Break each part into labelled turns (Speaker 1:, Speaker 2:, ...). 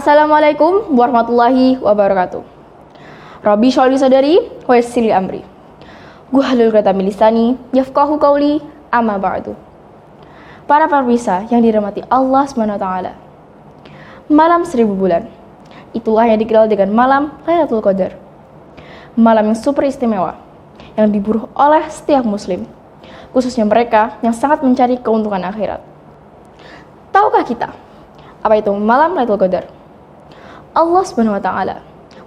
Speaker 1: Assalamualaikum warahmatullahi wabarakatuh. Rabbi shrah li sadri wa yassir li amri. Wahlul 'uqdatam min lisani yafqahu qawli, amma ba'du. Para pemirsa yang dirahmati Allah SWT, malam 1000 bulan, itulah yang dikenal dengan malam Lailatul Qadar. Malam yang super istimewa, yang diburu oleh setiap muslim, khususnya mereka yang sangat mencari keuntungan akhirat. Tahukah kita apa itu malam Lailatul Qadar? Allah SWT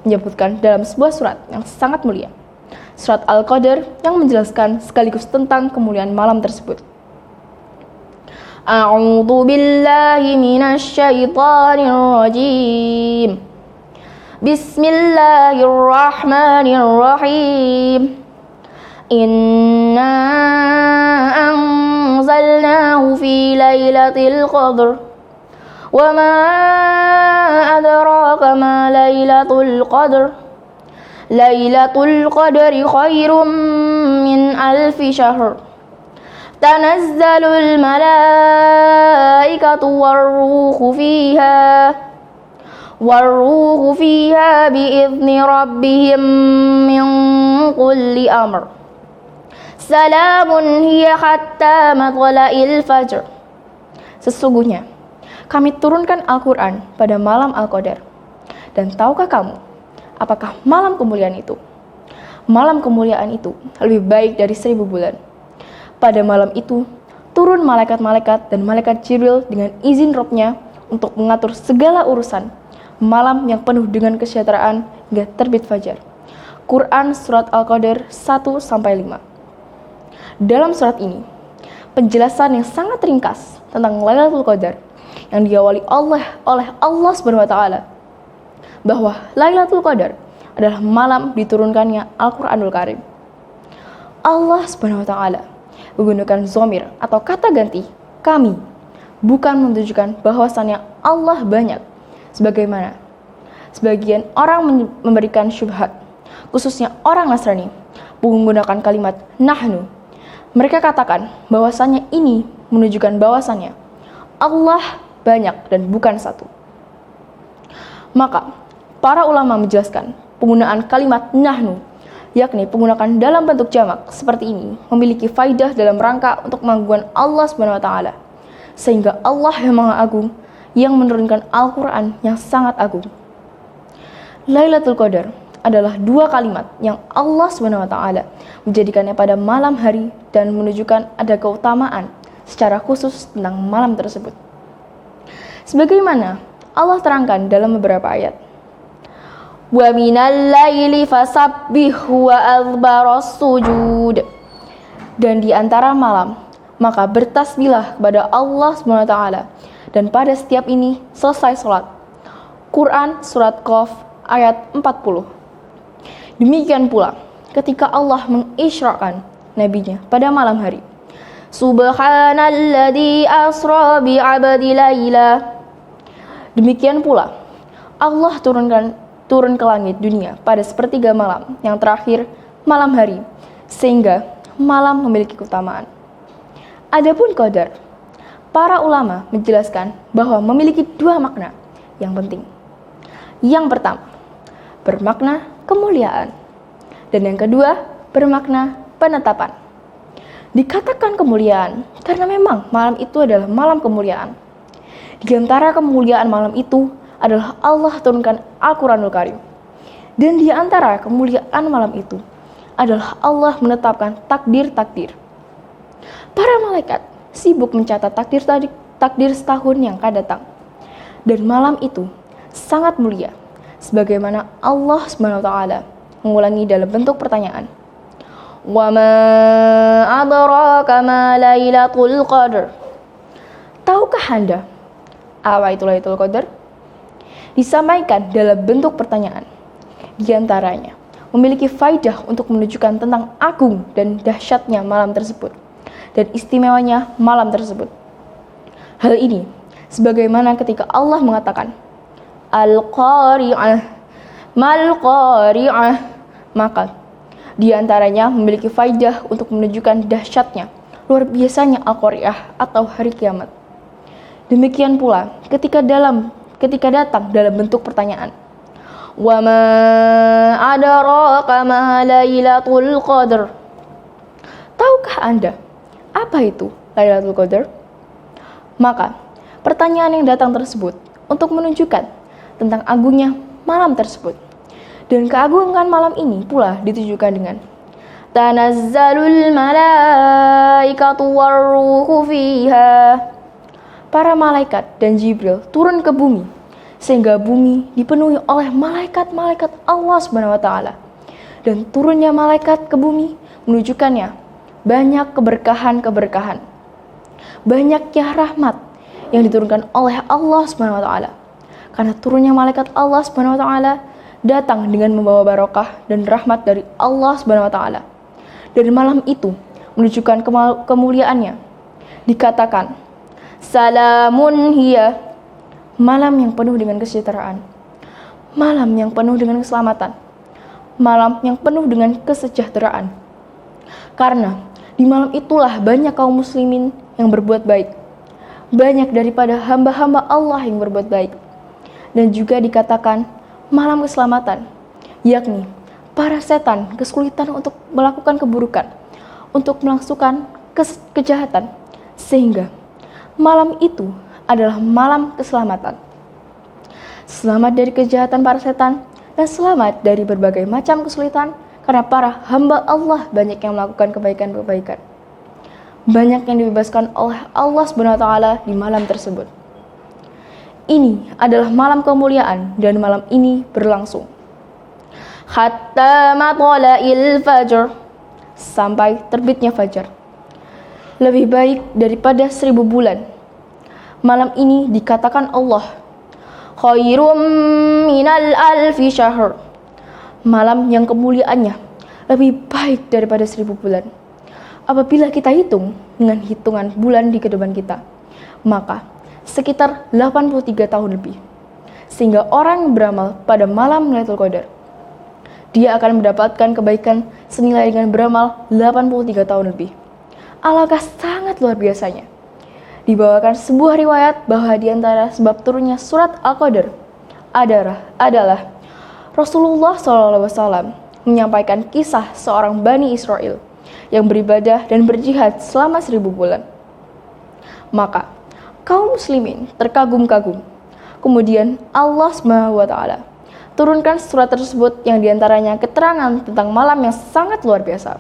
Speaker 1: menyebutkan dalam sebuah surat yang sangat mulia, surat Al-Qadar, yang menjelaskan sekaligus tentang kemuliaan malam tersebut. A'udzu billahi minasy syaithanir rajim. Bismillahirrahmanirrahim. Inna anzalnahu fi lailatul qadr. Wa ma adraka ma lailatul qadr. Lailatul qadri khairum min alfi syahr. Tanazzalul malaikatu warruhu fiha biizni rabbihim min kulli amr. Salamun hiya hatta matla'il fajr. Sesungguhnya kami turunkan Al-Quran pada malam Al-Qadar. Dan tahukah kamu, apakah malam kemuliaan itu? Malam kemuliaan itu lebih baik dari 1000 bulan. Pada malam itu, turun malaikat-malaikat dan malaikat Jibril dengan izin Rabb-nya untuk mengatur segala urusan malam yang penuh dengan kesejahteraan hingga terbit fajar. Quran Surat Al-Qadar 1-5. Dalam surat ini, penjelasan yang sangat ringkas tentang Lailatul Qadar yang diawali oleh Allah SWT, bahwa Lailatul Qadar adalah malam diturunkannya Al-Quranul Karim. Allah SWT menggunakan dhamir atau kata ganti kami, bukan menunjukkan bahwasannya Allah banyak, sebagaimana sebagian orang memberikan syubhat, khususnya orang Nasrani, menggunakan kalimat nahnu. Mereka katakan bahwasannya ini menunjukkan bahwasannya Allah banyak dan bukan satu. Maka para ulama menjelaskan penggunaan kalimat nahnu, yakni penggunaan dalam bentuk jamak seperti ini, memiliki faidah dalam rangka untuk mengagungkan Allah SWT, sehingga Allah yang Maha Agung yang menurunkan Al-Quran yang sangat agung. Lailatul Qadar adalah dua kalimat yang Allah SWT menjadikannya pada malam hari dan menunjukkan ada keutamaan secara khusus tentang malam tersebut. Sebagaimana Allah terangkan dalam beberapa ayat. Wa minal laili fasabbihhu wa adbaras sujud. Dan di antara malam, maka bertasbihlah kepada Allah SWT dan pada setiap ini selesai sholat. Quran Surat Qaf ayat 40. Demikian pula ketika Allah mengisyra'kan nabinya pada malam hari. Subhanalladzi asra bi'abdi laila. Demikian pula Allah turun ke langit dunia pada sepertiga malam yang terakhir malam hari, sehingga malam memiliki keutamaan. Adapun qadar, para ulama menjelaskan bahwa memiliki dua makna yang penting. Yang pertama, bermakna kemuliaan, dan yang kedua, bermakna penetapan. Dikatakan kemuliaan karena memang malam itu adalah malam kemuliaan. Di antara kemuliaan malam itu adalah Allah turunkan Al-Quranul Karim. Dan di antara kemuliaan malam itu adalah Allah menetapkan takdir-takdir. Para malaikat sibuk mencatat takdir setahun yang akan datang. Dan malam itu sangat mulia, sebagaimana Allah SWT mengulangi dalam bentuk pertanyaan. Wa ma adraka ma lailatul qadr. Tahukah Anda apa itu Lailatul Qadar? Disampaikan dalam bentuk pertanyaan. Di antaranya memiliki faidah untuk menunjukkan tentang agung dan dahsyatnya malam tersebut dan istimewanya malam tersebut. Hal ini sebagaimana ketika Allah mengatakan Al-Qari'ah, mal Qari'ah, maka di antaranya memiliki faidah untuk menunjukkan dahsyatnya, luar biasanya Al-Qari'ah atau hari kiamat. Demikian pula ketika dalam ketika datang dalam bentuk pertanyaan. Wa ma adraka ma Lailatul Qadar. Tahukah Anda apa itu Lailatul Qadar? Maka, pertanyaan yang datang tersebut untuk menunjukkan tentang agungnya malam tersebut. Dan keagungan malam ini pula ditujukan dengan Tanazzalul malaikatu warruhu fiha. Para malaikat dan Jibril turun ke bumi sehingga bumi dipenuhi oleh malaikat-malaikat Allah Subhanahu wa taala. Dan turunnya malaikat ke bumi menunjukkannya banyak keberkahan-keberkahan. Banyaknya rahmat yang diturunkan oleh Allah Subhanahu wa taala. Karena turunnya malaikat Allah Subhanahu wa taala datang dengan membawa barokah dan rahmat dari Allah Subhanahu wa taala. Dan malam itu menunjukkan kemuliaannya. Dikatakan, salamun hiya, malam yang penuh dengan kesejahteraan, malam yang penuh dengan keselamatan, malam yang penuh dengan kesejahteraan. Karena di malam itulah banyak kaum muslimin yang berbuat baik, banyak daripada hamba-hamba Allah yang berbuat baik. Dan juga dikatakan malam keselamatan, yakni para setan kesulitan untuk melakukan keburukan, untuk melakukan kejahatan, sehingga malam itu adalah malam keselamatan. Selamat dari kejahatan para setan dan selamat dari berbagai macam kesulitan karena para hamba Allah banyak yang melakukan kebaikan-kebaikan. Banyak yang dibebaskan oleh Allah Subhanahu wa taala di malam tersebut. Ini adalah malam kemuliaan dan malam ini berlangsung hatta matla'il fajr, sampai terbitnya fajar. Lebih baik daripada 1000 bulan. Malam ini dikatakan Allah khairum minal alfi syahr, malam yang kemuliaannya lebih baik daripada 1000 bulan. Apabila kita hitung dengan hitungan bulan di kehidupan kita, maka sekitar 83 tahun lebih. Sehingga orang yang beramal pada malam Lailatul Qadar, dia akan mendapatkan kebaikan senilai dengan beramal 83 tahun lebih. Alangkah sangat luar biasanya. Dibawakan sebuah riwayat bahwa di antara sebab turunnya surat Al-Qadar adalah Rasulullah SAW menyampaikan kisah seorang Bani Israel yang beribadah dan berjihad selama 1000 bulan. Maka kaum muslimin terkagum-kagum. Kemudian Allah SWT turunkan surat tersebut yang diantaranya keterangan tentang malam yang sangat luar biasa.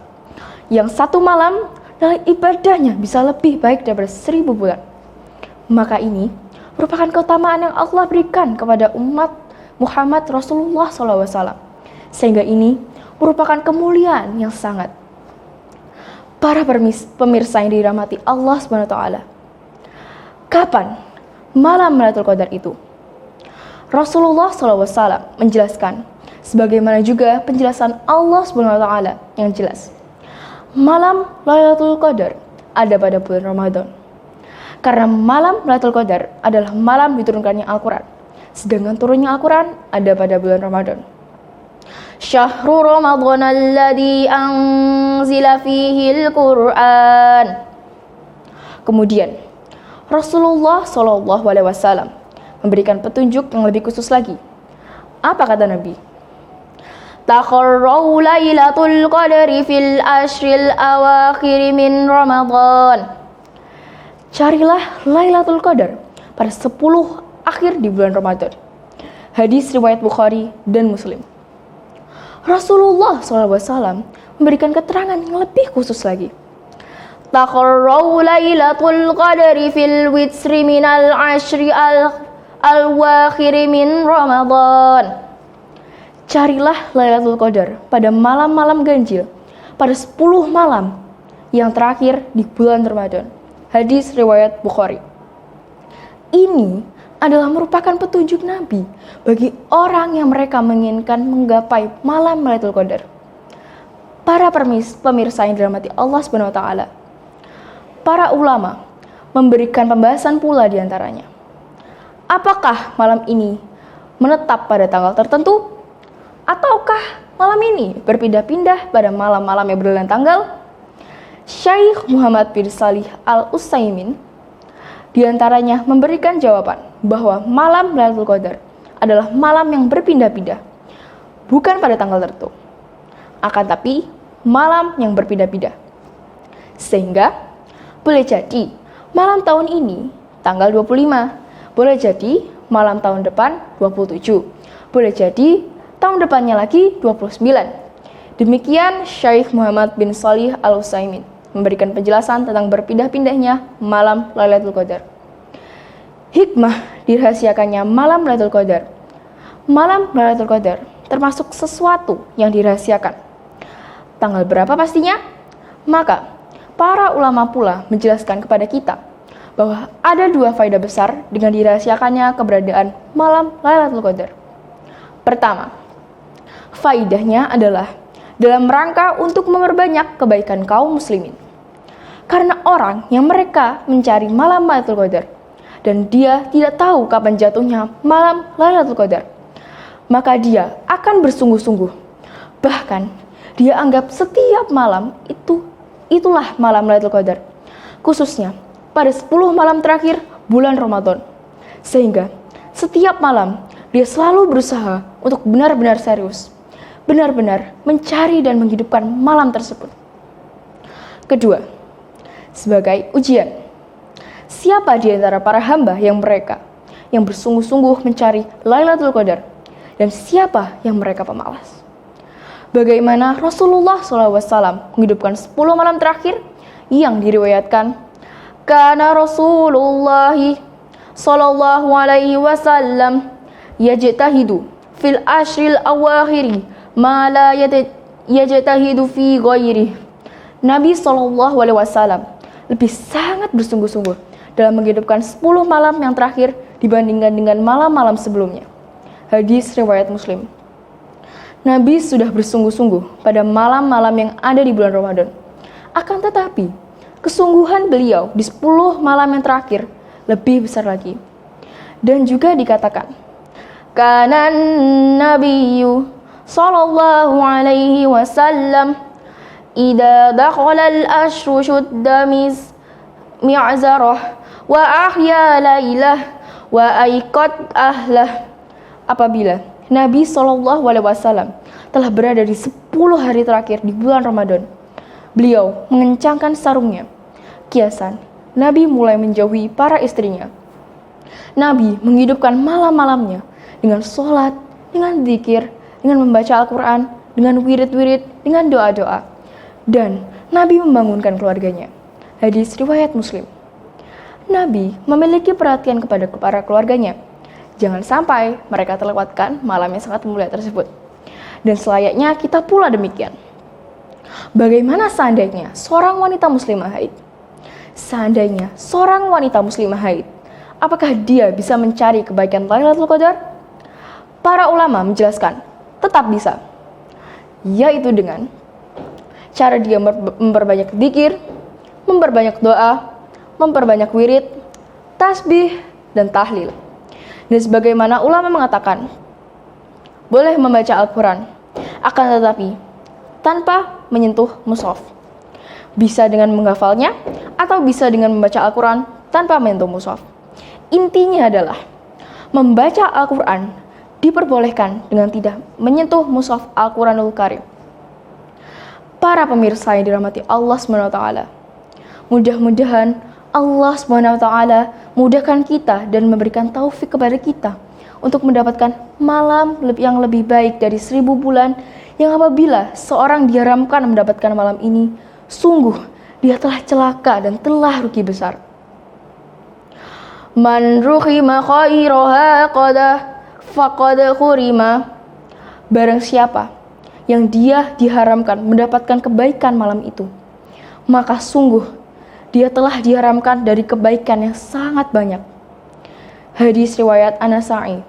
Speaker 1: Yang satu malam nilai ibadahnya bisa lebih baik daripada 1000 bulan. Maka ini merupakan keutamaan yang Allah berikan kepada umat Muhammad Rasulullah SAW. Sehingga ini merupakan kemuliaan yang sangat. Para pemirsa yang dirahmati Allah SWT, kapan malam Lailatul Qadar itu? Rasulullah SAW menjelaskan, sebagaimana juga penjelasan Allah SWT yang jelas. Malam Lailatul Qadar ada pada bulan Ramadan. Karena malam Lailatul Qadar adalah malam diturunkannya Al-Quran. Sedangkan turunnya Al-Quran ada pada bulan Ramadan. Syahrul Ramadan alladzi anzila fihi al-Qur'an. Kemudian Rasulullah SAW memberikan petunjuk yang lebih khusus lagi. Apa kata Nabi? Taqarrau Lailatul Qadri fil ashril awakhir min Ramadan. Carilah Lailatul Qadar pada 10 akhir di bulan Ramadan. Hadis riwayat Bukhari dan Muslim. Rasulullah SAW memberikan keterangan yang lebih khusus lagi. Taqarrau Lailatul Qadri fil witri minal ashri al-wakhir min Ramadan. Carilah Lailatul Qadar pada malam-malam ganjil, pada 10 malam yang terakhir di bulan Ramadan. Hadis riwayat Bukhari. Ini adalah merupakan petunjuk Nabi bagi orang yang mereka menginginkan menggapai malam Lailatul Qadar. Para pemirsa yang dirahmati Allah Subhanahu wa taala, para ulama memberikan pembahasan pula di antaranya. Apakah malam ini menetap pada tanggal tertentu? Ataukah malam ini berpindah-pindah pada malam-malam yang berlain tanggal? Syekh Muhammad bin Shalih Al-Utsaimin Di antaranya memberikan jawaban bahwa malam Lailatul Qadar adalah malam yang berpindah-pindah, bukan pada tanggal tertentu, akan tapi malam yang berpindah-pindah. Sehingga boleh jadi malam tahun ini tanggal 25, boleh jadi malam tahun depan 27, boleh jadi tahun depannya lagi 29. Demikian Syekh Muhammad bin Shalih Al-Utsaimin memberikan penjelasan tentang berpindah-pindahnya malam Lailatul Qadar. Hikmah dirahasiakannya malam Lailatul Qadar. Malam Lailatul Qadar termasuk sesuatu yang dirahasiakan. Tanggal berapa pastinya? Maka para ulama pula menjelaskan kepada kita bahwa ada dua faedah besar dengan dirahasiakannya keberadaan malam Lailatul Qadar. Pertama, faedahnya adalah dalam rangka untuk memperbanyak kebaikan kaum muslimin. Karena orang yang mereka mencari malam Lailatul Qadar dan dia tidak tahu kapan jatuhnya malam Lailatul Qadar, maka dia akan bersungguh-sungguh. Bahkan dia anggap setiap malam itulah malam Lailatul Qadar, khususnya pada 10 malam terakhir bulan Ramadan. Sehingga setiap malam dia selalu berusaha untuk benar-benar serius, benar-benar mencari dan menghidupkan malam tersebut. Kedua, sebagai ujian, siapa di antara para hamba yang bersungguh-sungguh mencari Lailatul Qadar dan siapa yang mereka pemalas? Bagaimana Rasulullah SAW menghidupkan 10 malam terakhir yang diriwayatkan, kana Rasulullah sallallahu alaihi wasallam yajtahidu fil ashril awakhiri ma la yajtahidu fi ghairi. Nabi SAW lebih sangat bersungguh-sungguh dalam menghidupkan 10 malam yang terakhir dibandingkan dengan malam-malam sebelumnya. Hadis riwayat Muslim. Nabi sudah bersungguh-sungguh pada malam-malam yang ada di bulan Ramadan. Akan tetapi, kesungguhan beliau di 10 malam yang terakhir lebih besar lagi. Dan juga dikatakan, kanan nabiyyu sallallahu alaihi wasallam idza dakhala al-ashru shudda mi'zarah wa ahya lailah wa aiqat ahlah. Apabila Nabi SAW telah berada di 10 hari terakhir di bulan Ramadan, beliau mengencangkan sarungnya. Kiasan, Nabi mulai menjauhi para istrinya. Nabi menghidupkan malam-malamnya dengan sholat, dengan zikir, dengan membaca Al-Quran, dengan wirid-wirid, dengan doa-doa. Dan Nabi membangunkan keluarganya. Hadis riwayat Muslim. Nabi memiliki perhatian kepada para keluarganya. Jangan sampai mereka terlewatkan malam yang sangat mulia tersebut. Dan selayaknya kita pula demikian. Bagaimana seandainya seorang wanita muslimah haid? Seandainya seorang wanita muslimah haid, apakah dia bisa mencari kebaikan Lailatul Qadar? Para ulama menjelaskan, tetap bisa. Yaitu dengan cara dia memperbanyak zikir, memperbanyak doa, memperbanyak wirid, tasbih, dan tahlil. Dan sebagaimana ulama mengatakan, boleh membaca Al-Quran, akan tetapi tanpa menyentuh mushaf. Bisa dengan menghafalnya, atau bisa dengan membaca Al-Quran tanpa menyentuh mushaf. Intinya adalah, membaca Al-Quran diperbolehkan dengan tidak menyentuh mushaf Al-Quranul Karim. Para pemirsa yang dirahmati Allah SWT, mudah-mudahan Allah SWT mudahkan kita dan memberikan taufik kepada kita untuk mendapatkan malam yang lebih baik dari 1000 bulan, yang apabila seorang diharamkan mendapatkan malam ini, sungguh dia telah celaka dan telah rugi besar. Man ruhima khairaha faqad khurima. Barang siapa yang dia diharamkan mendapatkan kebaikan malam itu, maka sungguh dia telah diharamkan dari kebaikan yang sangat banyak. Hadis riwayat An-Nasa'i,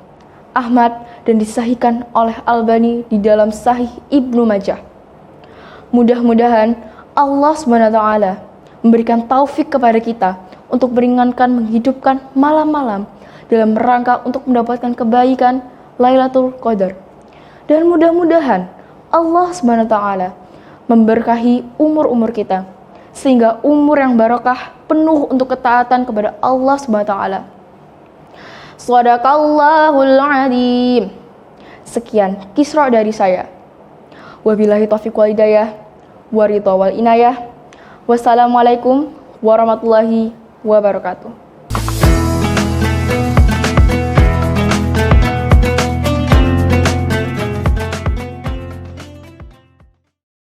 Speaker 1: Ahmad, dan disahihkan oleh Albani di dalam Sahih Ibnu Majah. Mudah-mudahan Allah SWT memberikan taufik kepada kita untuk meringankan menghidupkan malam-malam dalam rangka untuk mendapatkan kebaikan Lailatul Qadar. Dan mudah-mudahan Allah SWT memberkahi umur-umur kita sehingga umur yang barokah penuh untuk ketaatan kepada Allah Subhanahu wa taala. Shadaqallahul adzim. Sekian kisra dari saya. Wabillahi taufiq wal hidayah, waridha wal inayah. Wassalamualaikum warahmatullahi wabarakatuh.